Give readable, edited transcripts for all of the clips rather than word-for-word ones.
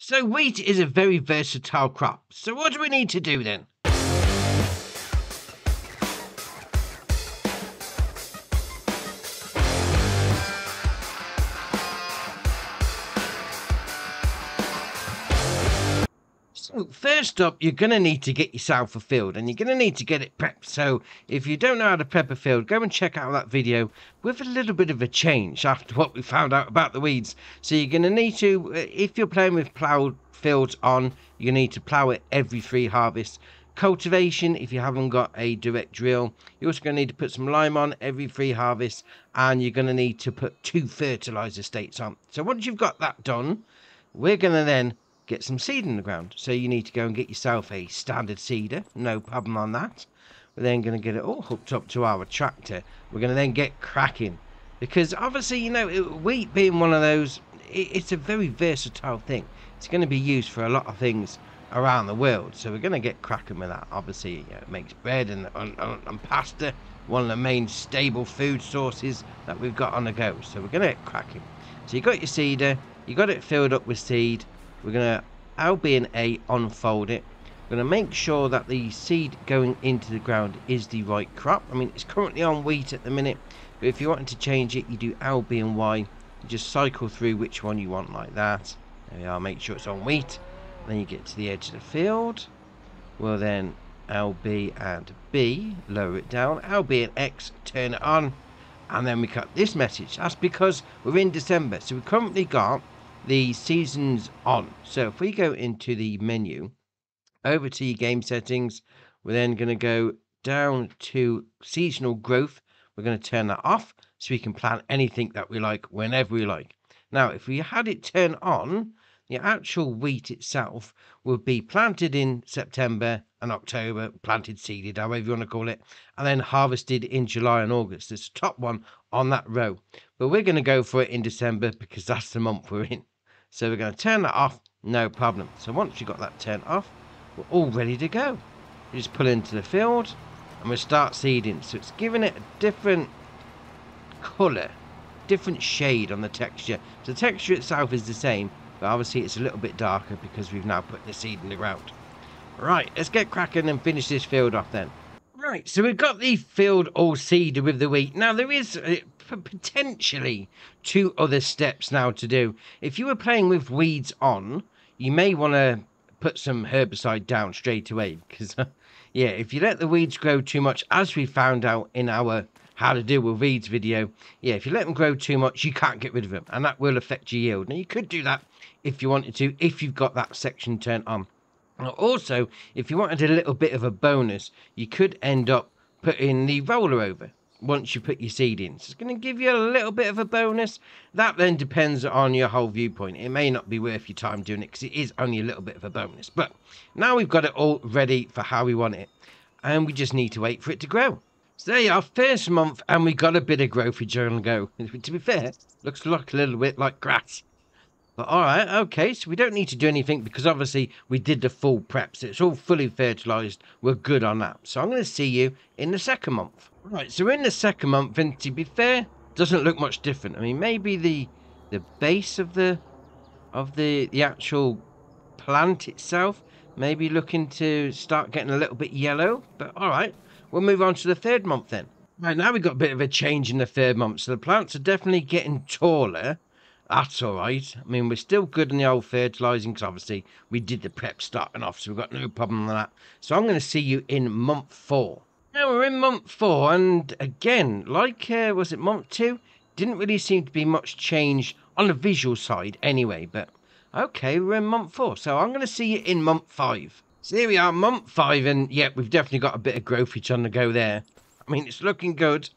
So wheat is a very versatile crop. So what do we need to do then? So first up, you're going to need to get yourself a field, and you're going to need to get it prepped. So if you don't know how to prep a field, go and check out that video with a little bit of a change after what we found out about the weeds. So you're going to need to, if you're playing with ploughed fields on, you need to plough it every 3 harvests. Cultivation, if you haven't got a direct drill, you're also going to need to put some lime on every 3 harvests, and you're going to need to put 2 fertilizer states on. So once you've got that done, we're going to then get some seed in the ground. So you need to go and get yourself a standard seeder, no problem on that. We're then going to get it all hooked up to our tractor. We're going to then get cracking, because obviously, you know, wheat being one of those, it's a very versatile thing. It's going to be used for a lot of things around the world, so we're going to get cracking with that. Obviously, you know, it makes bread and pasta, one of the main stable food sources that we've got on the go. So we're going to get cracking. So you got your seeder, you got it filled up with seed. We're going to LB&A unfold it. We're going to make sure that the seed going into the ground is the right crop. I mean, it's currently on wheat at the minute, but if you wanted to change it, you do LB and Y. You just cycle through which one you want like that. There we are, make sure it's on wheat. Then you get to the edge of the field. We'll then LB and B, lower it down. LB and X, turn it on. And then we cut this message. That's because we're in December, so we've currently got the seasons on. So if we go into the menu, over to your game settings, we're then going to go down to seasonal growth. We're going to turn that off so we can plant anything that we like whenever we like. Now, if we had it turn on, the actual wheat itself will be planted in September and October, planted, seeded, however you want to call it, and then harvested in July and August. It's the top one on that row. But we're going to go for it in December because that's the month we're in. So we're going to turn that off, no problem. So once you've got that turned off, we're all ready to go. You just pull into the field and we'll start seeding. So it's giving it a different colour, different shade on the texture. So the texture itself is the same, but obviously it's a little bit darker because we've now put the seed in the ground. Right, let's get cracking and finish this field off then. Right, so we've got the field all seeded with the wheat. Now there is potentially 2 other steps now to do. If you were playing with weeds on, you may want to put some herbicide down straight away, because yeah, if you let the weeds grow too much, as we found out in our how to deal with weeds video, yeah, if you let them grow too much, you can't get rid of them, and that will affect your yield. Now you could do that if you wanted to, if you've got that section turned on. Also, if you wanted a little bit of a bonus, you could end up putting the roller over once you put your seed in. So it's going to give you a little bit of a bonus. That then depends on your whole viewpoint. It may not be worth your time doing it because it is only a little bit of a bonus. But now we've got it all ready for how we want it, and we just need to wait for it to grow. So there you are, first month, and we got a bit of growthage on the go. To be fair, looks like a little bit like grass. But alright, okay, so we don't need to do anything because obviously we did the full prep, so it's all fully fertilised. We're good on that. So I'm going to see you in the second month. Right, so we're in the second month, and to be fair, doesn't look much different. I mean, maybe the base of the actual plant itself maybe looking to start getting a little bit yellow. But alright, we'll move on to the third month then. Right, now we've got a bit of a change in the third month, so the plants are definitely getting taller. That's all right. I mean, we're still good in the old fertilising because obviously we did the prep starting off, so we've got no problem with that. So I'm going to see you in month 4. Now we're in month 4, and again, like, was it month 2? Didn't really seem to be much change on the visual side anyway, but okay, we're in month 4. So I'm going to see you in month 5. So here we are, month 5, and yeah, we've definitely got a bit of growthage on the go there. I mean, it's looking good.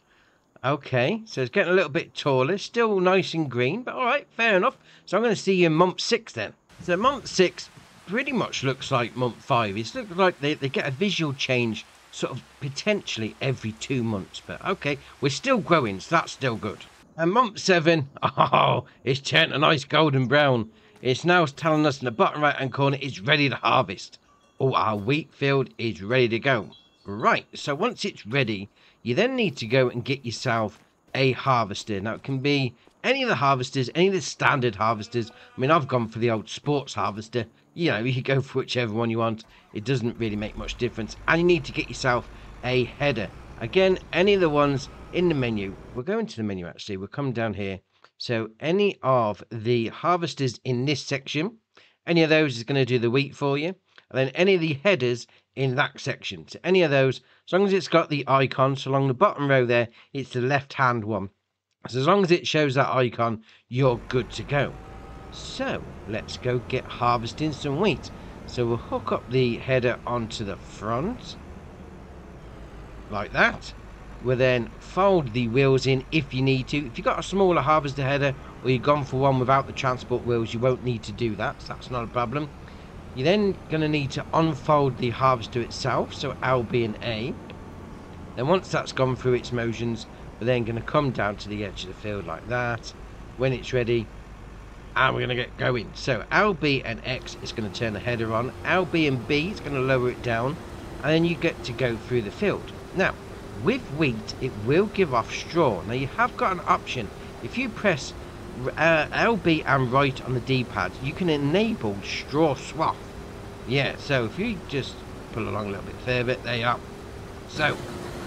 Okay, so it's getting a little bit taller, still nice and green, but all right, fair enough. So I'm going to see you in month 6 then. So month 6 pretty much looks like month 5. It looks like they get a visual change sort of potentially every 2 months, but okay, we're still growing, so that's still good. And month 7, oh, it's turned a nice golden brown. It's now telling us in the bottom right hand corner it's ready to harvest. Oh, our wheat field is ready to go. Right, so once it's ready, you then need to go and get yourself a harvester. Now, it can be any of the harvesters, any of the standard harvesters. I mean, I've gone for the old sports harvester. You know, you can go for whichever one you want. It doesn't really make much difference. And you need to get yourself a header. Again, any of the ones in the menu. We'll go into the menu actually. We'll come down here. So any of the harvesters in this section, any of those is going to do the wheat for you. And then any of the headers in that section. So any of those, as long as it's got the icon, so along the bottom row there, it's the left-hand one. So as long as it shows that icon, you're good to go. So let's go get harvesting some wheat. So we'll hook up the header onto the front, like that. We'll then fold the wheels in if you need to. If you've got a smaller harvester header, or you've gone for one without the transport wheels, you won't need to do that, so that's not a problem. You're then going to need to unfold the harvester itself, so L, B and A. Then once that's gone through its motions, we're then going to come down to the edge of the field like that. When it's ready, and we're going to get going. So L, B and X is going to turn the header on. L, B and B is going to lower it down, and then you get to go through the field. Now, with wheat, it will give off straw. Now you have got an option. If you press LB and right on the D-pad, you can enable straw swath. Yeah, so if you just pull along a little bit further, there you are. So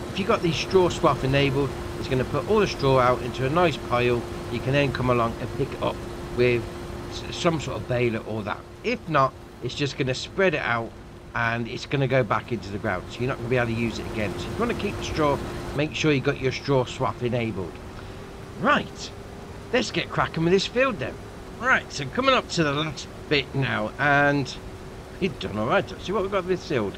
if you've got the straw swath enabled, it's going to put all the straw out into a nice pile. You can then come along and pick it up with some sort of baler or that. If not, it's just going to spread it out and it's going to go back into the ground, so you're not going to be able to use it again. So if you want to keep the straw, make sure you got your straw swath enabled. Right, let's get cracking with this field then. Right, so coming up to the last bit now, and you've done alright actually. What we've got this field,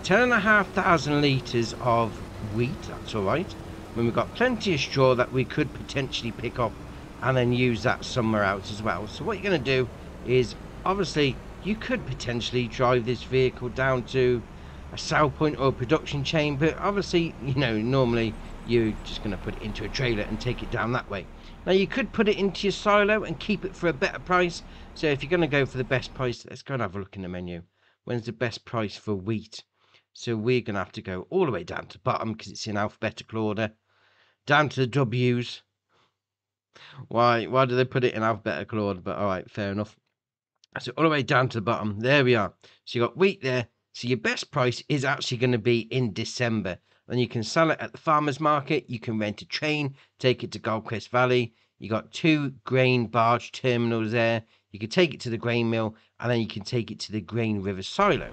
10,500 litres of wheat, that's alright. When we've got plenty of straw that we could potentially pick up and then use that somewhere else as well. So what you're going to do is, obviously, you could potentially drive this vehicle down to a sell point or a production chain, but obviously, you know, normally you're just going to put it into a trailer and take it down that way. Now you could put it into your silo and keep it for a better price. So if you're going to go for the best price, let's go and have a look in the menu. When's the best price for wheat? So we're going to have to go all the way down to the bottom because it's in alphabetical order. Down to the W's. Why do they put it in alphabetical order? But alright, fair enough. So all the way down to the bottom, there we are. So you got wheat there. So your best price is actually going to be in December. Then you can sell it at the farmer's market. You can rent a train, take it to Gold Crest Valley. You got 2 grain barge terminals there. You can take it to the grain mill, and then you can take it to the Grain River silo.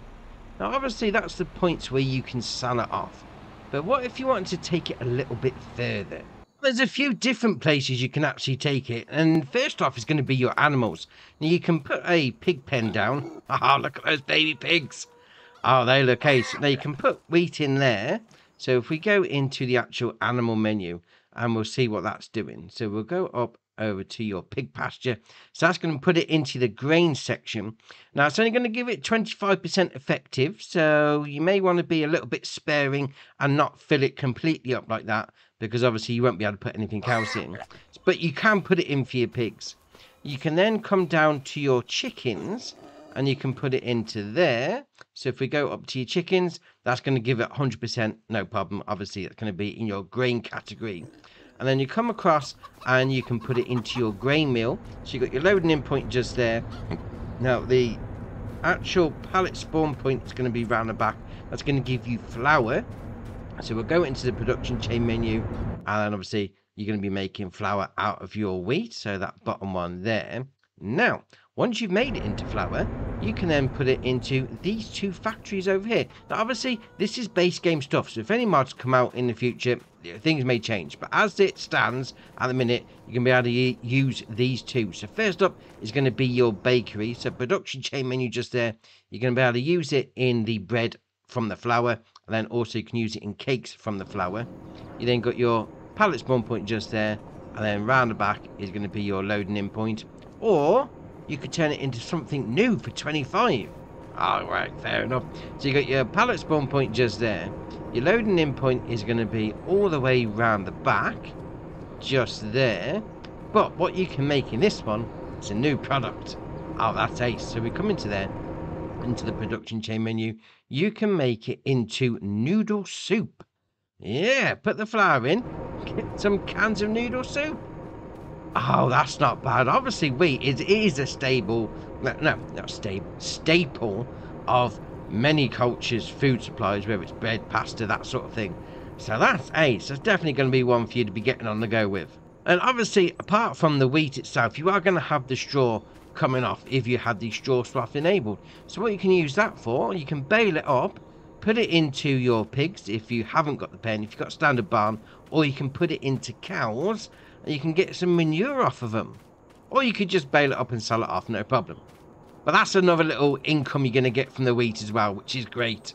Now obviously that's the points where you can sell it off. But what if you want to take it a little bit further? There's a few different places you can actually take it, and first off is going to be your animals. Now you can put a pig pen down. Oh, look at those baby pigs. Oh, they look ace. Now you can put wheat in there. So if we go into the actual animal menu, and we'll see what that's doing. So we'll go up over to your pig pasture. So that's going to put it into the grain section. Now it's only going to give it 25% effective, so you may want to be a little bit sparing and not fill it completely up like that, because obviously you won't be able to put anything else in. But you can put it in for your pigs. You can then come down to your chickens and you can put it into there. So if we go up to your chickens, that's going to give it 100%, no problem. Obviously it's going to be in your grain category. And then you come across and you can put it into your grain mill. So you've got your loading in point just there. Now the actual pallet spawn point is going to be round the back. That's going to give you flour. So we'll go into the production chain menu, and then obviously you're going to be making flour out of your wheat. So that bottom one there. Now, once you've made it into flour, you can then put it into these 2 factories over here. Now, obviously, this is base game stuff. So if any mods come out in the future, things may change. But as it stands at the minute, you can be able to use these 2. So first up is going to be your bakery. So production chain menu just there. You're going to be able to use it in the bread from the flour. And then also you can use it in cakes from the flour. You then got your pallet spawn point just there. And then round the back is going to be your loading in point. Or you could turn it into something new for 25. Alright, fair enough. So you got your pallet spawn point just there. Your loading in point is going to be all the way round the back. Just there. But what you can make in this one, it's a new product. Oh, that's ace. So we come into there, into the production chain menu. You can make it into noodle soup. Yeah, put the flour in. Get some cans of noodle soup. Oh, that's not bad. Obviously, wheat is a stable, no, not stable, staple of many cultures' food supplies, whether it's bread, pasta, that sort of thing. So that's ace. That's definitely going to be one for you to be getting on the go with. And obviously, apart from the wheat itself, you are going to have the straw coming off if you had the straw swath enabled. So what you can use that for, you can bale it up, put it into your pigs if you haven't got the pen, if you've got standard barn, or you can put it into cows and you can get some manure off of them. Or you could just bale it up and sell it off, no problem. But that's another little income you're going to get from the wheat as well, which is great.